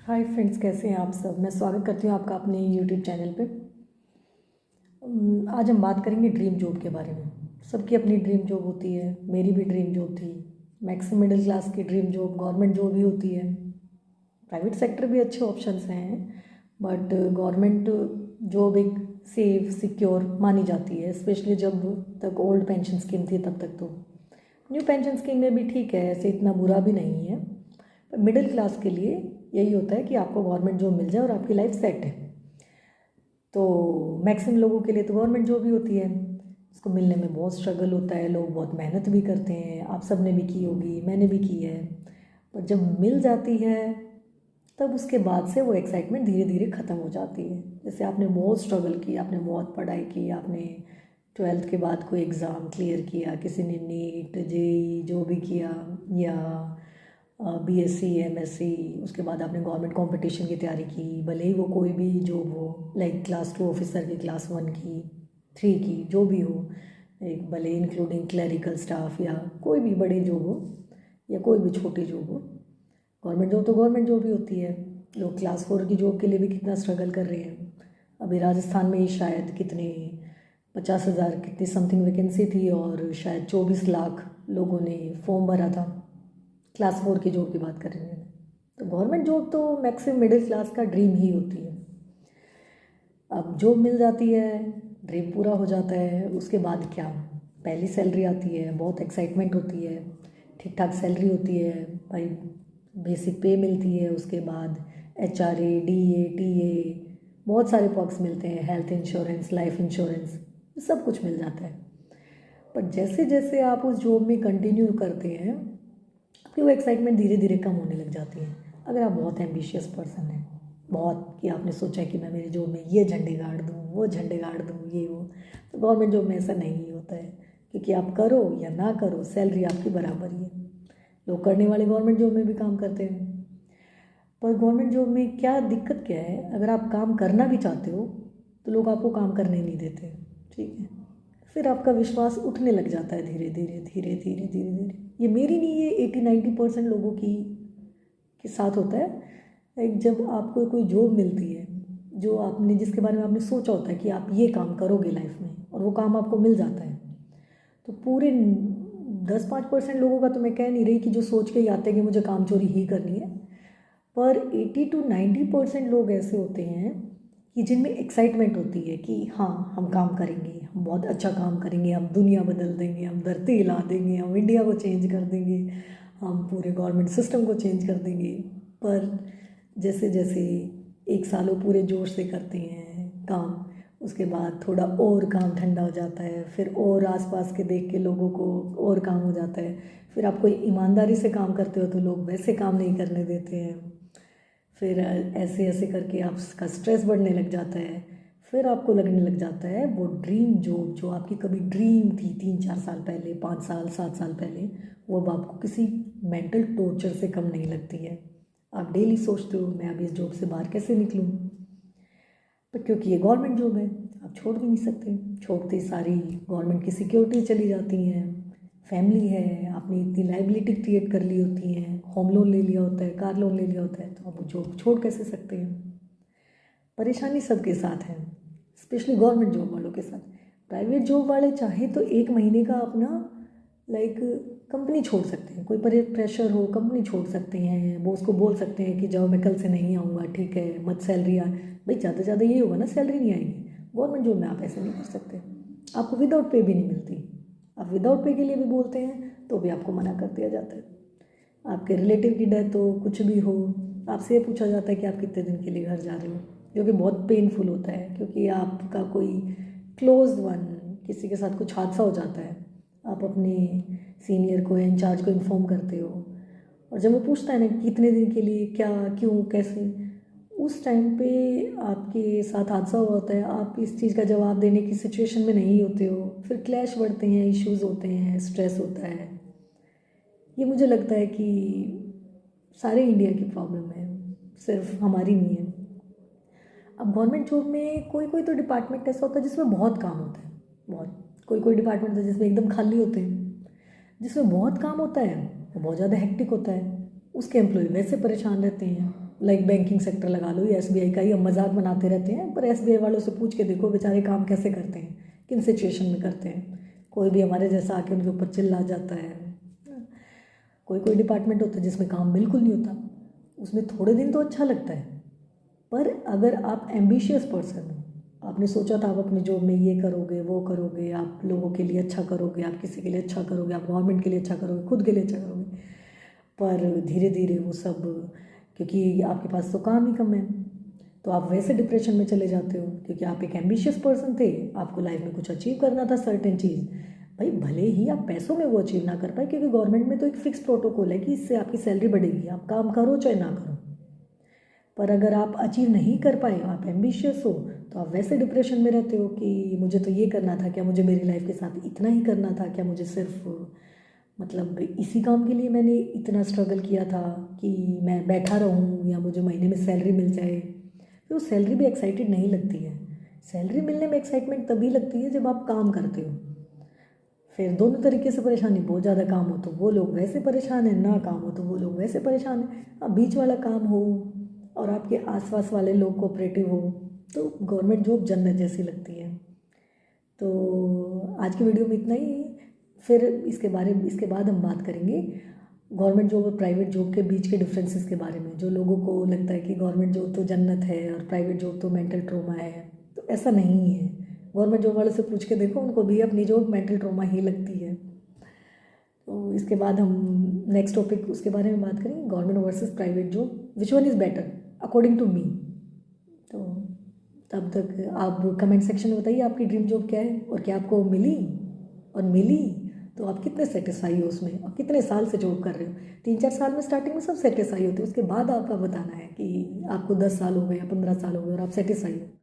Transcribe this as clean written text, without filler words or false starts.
Hi friends, कैसे हैं आप सब। मैं स्वागत करती हूँ आपका अपने यूट्यूब चैनल पे। आज हम बात करेंगे ड्रीम जॉब के बारे में। सबकी अपनी ड्रीम जॉब होती है। मेरी भी ड्रीम जॉब थी। मैक्सिमम मिडिल क्लास की ड्रीम जॉब गवर्नमेंट जॉब ही होती है। प्राइवेट सेक्टर भी अच्छे ऑप्शंस हैं, बट गवर्नमेंट जॉब एक सेफ सिक्योर मानी जाती है, स्पेशली जब तक ओल्ड पेंशन स्कीम थी तब तक। तो न्यू पेंशन स्कीम में भी ठीक है, ऐसे इतना बुरा भी नहीं है। पर मिडिल क्लास के लिए यही होता है कि आपको गवर्नमेंट जॉब मिल जाए और आपकी लाइफ सेट है। तो मैक्सिमम लोगों के लिए तो गवर्नमेंट जॉब ही होती है। इसको मिलने में बहुत स्ट्रगल होता है, लोग बहुत मेहनत भी करते हैं। आप सब ने भी की होगी, मैंने भी की है। पर जब मिल जाती है तब उसके बाद से वो एक्साइटमेंट धीरे धीरे ख़त्म हो जाती है। जैसे आपने बहुत स्ट्रगल की, आपने बहुत पढ़ाई की, आपने 12th के बाद कोई एग्ज़ाम क्लियर किया, किसी ने नीट जेई जो भी किया, या बीएससी एमएससी, उसके बाद आपने गवर्नमेंट कंपटीशन की तैयारी की, भले ही वो कोई भी जॉब हो, लाइक क्लास 2 ऑफिसर की, क्लास 1 की, 3 की, जो भी हो, एक भले इंक्लूडिंग क्लरिकल स्टाफ या कोई भी बड़ी जॉब हो या कोई भी छोटी जॉब हो, गवर्नमेंट जॉब तो गवर्नमेंट जॉब ही होती है। लोग क्लास 4 की जॉब के लिए भी कितना स्ट्रगल कर रहे हैं। अभी राजस्थान में ही शायद कितने 50,000 कितनी समथिंग वैकेंसी थी और शायद 24 लाख लोगों ने फॉर्म भरा था। क्लास 4 की जॉब की बात कर रही हूँ। तो गवर्नमेंट जॉब तो मैक्सिमम मिडिल क्लास का ड्रीम ही होती है। अब जॉब मिल जाती है, ड्रीम पूरा हो जाता है। उसके बाद क्या, पहली सैलरी आती है, बहुत एक्साइटमेंट होती है, ठीक ठाक सैलरी होती है भाई, बेसिक पे मिलती है। उसके बाद HRA DA TA बहुत सारे पर्क्स मिलते हैं, हेल्थ इंश्योरेंस, लाइफ इंश्योरेंस, सब कुछ मिल जाता है। पर जैसे जैसे आप उस जॉब में कंटिन्यू करते हैं, आपकी वो एक्साइटमेंट धीरे धीरे कम होने लग जाती है। अगर आप बहुत एम्बिशियस पर्सन हैं, बहुत कि आपने सोचा कि मैं मेरी जॉब में ये झंडे गाड़ दूँ, वो झंडे गाड़ दूँ, ये वो, तो गवर्नमेंट जॉब में ऐसा नहीं होता है। क्योंकि आप करो या ना करो, सैलरी आपकी बराबर ही है। लोग करने वाले गवर्नमेंट जॉब में भी काम करते हैं। पर गवर्नमेंट जॉब में क्या दिक्कत क्या है, अगर आप काम करना भी चाहते हो तो लोग आपको काम करने नहीं देते। ठीक है, फिर आपका विश्वास उठने लग जाता है धीरे धीरे धीरे धीरे धीरे धीरे। ये मेरी नहीं, ये 80-90% लोगों की के साथ होता है। एक जब आपको कोई जॉब मिलती है जो आपने, जिसके बारे में आपने सोचा होता है कि आप ये काम करोगे लाइफ में, और वो काम आपको मिल जाता है, तो पूरे 10-5% लोगों का तो मैं कह नहीं रही कि जो सोच के ही आते हैं कि मुझे काम चोरी ही करनी है, पर 80-90% लोग ऐसे होते हैं कि जिनमें एक्साइटमेंट होती है कि हाँ हम काम करेंगे, हम बहुत अच्छा काम करेंगे, हम दुनिया बदल देंगे, हम धरती हिला देंगे, हम इंडिया को चेंज कर देंगे, हम पूरे गवर्नमेंट सिस्टम को चेंज कर देंगे। पर जैसे जैसे एक साल वो पूरे जोश से करते हैं काम, उसके बाद थोड़ा और काम ठंडा हो जाता है, फिर और आसपास के देख के लोगों को और काम हो जाता है। फिर आप कोई ईमानदारी से काम करते हो तो लोग वैसे काम नहीं करने देते हैं। फिर ऐसे ऐसे करके आपका स्ट्रेस बढ़ने लग जाता है। फिर आपको लगने लग जाता है वो ड्रीम जॉब जो आपकी कभी ड्रीम थी 3-4 साल पहले, 5 साल 7 साल पहले, वो अब आपको किसी मेंटल टॉर्चर से कम नहीं लगती है। आप डेली सोचते हो मैं अभी इस जॉब से बाहर कैसे निकलूँ, पर क्योंकि ये गवर्नमेंट जॉब है आप छोड़ भी नहीं सकते। छोड़ते सारी गवर्नमेंट की सिक्योरिटी चली जाती हैं, फैमिली है, आपने इतनी लाइबिलिटी क्रिएट कर ली होती है, होम लोन ले लिया होता है, कार लोन ले लिया होता है, तो आप वो जॉब छोड़ कैसे सकते हैं। परेशानी सबके साथ है, स्पेशली गवर्नमेंट जॉब वालों के साथ। प्राइवेट जॉब वाले चाहे तो 1 महीने का अपना लाइक कंपनी छोड़ सकते हैं, कोई प्रेशर हो कंपनी छोड़ सकते हैं, बॉस को बोल सकते हैं कि जाओ मैं कल से नहीं आऊँगा, ठीक है, मत सैलरी आ, भाई ज़्यादा से ज़्यादा ये होगा ना सैलरी नहीं आएगी। गवर्नमेंट जॉब में आप ऐसे नहीं कर सकते, आपको विदाउट पे भी नहीं मिलती। आप विदाउट पे के लिए भी बोलते हैं तो भी आपको मना कर दिया जाता है। आपके रिलेटिव की डेथ हो, कुछ भी हो, आपसे ये पूछा जाता है कि आप कितने दिन के लिए घर जा रहे हो, जो कि बहुत पेनफुल होता है। क्योंकि आपका कोई क्लोज वन, किसी के साथ कुछ हादसा हो जाता है, आप अपने सीनियर को या इंचार्ज को इन्फॉर्म करते हो, और जब वो पूछता है ना कितने दिन के लिए, क्या, क्यों, कैसे, उस टाइम पे आपके साथ हादसा हुआ होता है, आप इस चीज़ का जवाब देने की सिचुएशन में नहीं होते हो, फिर क्लैश बढ़ते हैं, इश्यूज़ होते हैं, स्ट्रेस होता है। ये मुझे लगता है कि सारे इंडिया की प्रॉब्लम है, सिर्फ हमारी नहीं है। अब गवर्नमेंट जॉब में कोई कोई तो डिपार्टमेंट ऐसा होता है जिसमें बहुत काम होता है, बहुत कोई कोई डिपार्टमेंट होता है जिसमें एकदम खाली होते हैं। जिसमें बहुत काम होता है वो बहुत ज़्यादा हेक्टिक होता है, उसके एम्प्लॉय वैसे परेशान रहते हैं, लाइक बैंकिंग सेक्टर लगा लो या एसबीआई का ही हम मजाक बनाते रहते हैं, पर एसबीआई वालों से पूछ के देखो बेचारे काम कैसे करते हैं, किन सिचुएशन में करते हैं। कोई भी हमारे जैसा आके उनके ऊपर चिल्ला जाता है। कोई कोई डिपार्टमेंट होता है जिसमें काम बिल्कुल नहीं होता, उसमें थोड़े दिन तो अच्छा लगता है, पर अगर आप एम्बिशियस पर्सन हो, आपने सोचा था आप अपनी जॉब में ये करोगे वो करोगे, आप लोगों के लिए अच्छा करोगे, आप किसी के लिए अच्छा करोगे, आप गवर्नमेंट के लिए अच्छा करोगे, खुद के लिए अच्छा करोगे, पर धीरे धीरे वो सब, क्योंकि आपके पास तो काम ही कम है, तो आप वैसे डिप्रेशन में चले जाते हो। क्योंकि आप एक एम्बिशियस पर्सन थे, आपको लाइफ में कुछ अचीव करना था, सर्टेन चीज़, भाई भले ही आप पैसों में वो अचीव ना कर पाए, क्योंकि गवर्नमेंट में तो एक फिक्स प्रोटोकॉल है कि इससे आपकी सैलरी बढ़ेगी, आप काम करो चाहे ना करो। पर अगर आप अचीव नहीं कर पाए, आप एम्बिशियस हो, तो आप वैसे डिप्रेशन में रहते हो कि मुझे तो ये करना था, क्या मुझे मेरी लाइफ के साथ इतना ही करना था, क्या मुझे सिर्फ मतलब इसी काम के लिए मैंने इतना स्ट्रगल किया था कि मैं बैठा रहूं या मुझे महीने में सैलरी मिल जाए। तो सैलरी भी एक्साइटेड नहीं लगती है। सैलरी मिलने में एक्साइटमेंट तभी लगती है जब आप काम करते हो। फिर दोनों तरीके से परेशानी, बहुत ज़्यादा काम हो तो वो लोग वैसे परेशान हैं, ना काम हो तो वो लोग वैसे परेशान हैं। अब बीच वाला काम हो और आपके आसपास वाले लोग कोऑपरेटिव हो, तो गवर्नमेंट जॉब जन्नत जैसी लगती है। तो आज की वीडियो में इतना ही। फिर इसके बाद हम बात करेंगे गवर्नमेंट जॉब और प्राइवेट जॉब के बीच के डिफरेंसेस के बारे में। जो लोगों को लगता है कि गवर्नमेंट जॉब तो जन्नत है और प्राइवेट जॉब तो मेंटल ट्रॉमा है, तो ऐसा नहीं है। गवर्नमेंट जॉब वाले से पूछ के देखो, उनको भी अपनी जॉब मेंटल ट्रॉमा ही लगती है। तो इसके बाद हम नेक्स्ट टॉपिक उसके बारे में बात करेंगे, government versus private job, which one is better according to me. तो तब तक आप कमेंट सेक्शन में बताइए आपकी ड्रीम जॉब क्या है और क्या आपको मिली, और मिली तो आप कितने सेटिस्फाई हो उसमें, और कितने साल से जॉब कर रहे हो। 3-4 साल में स्टार्टिंग में सब सेटिस्फाई होते हैं, उसके बाद आपका बताना है कि आपको 10 साल हो गए या 15 साल हो गए और आप सेटिस्फाई हो।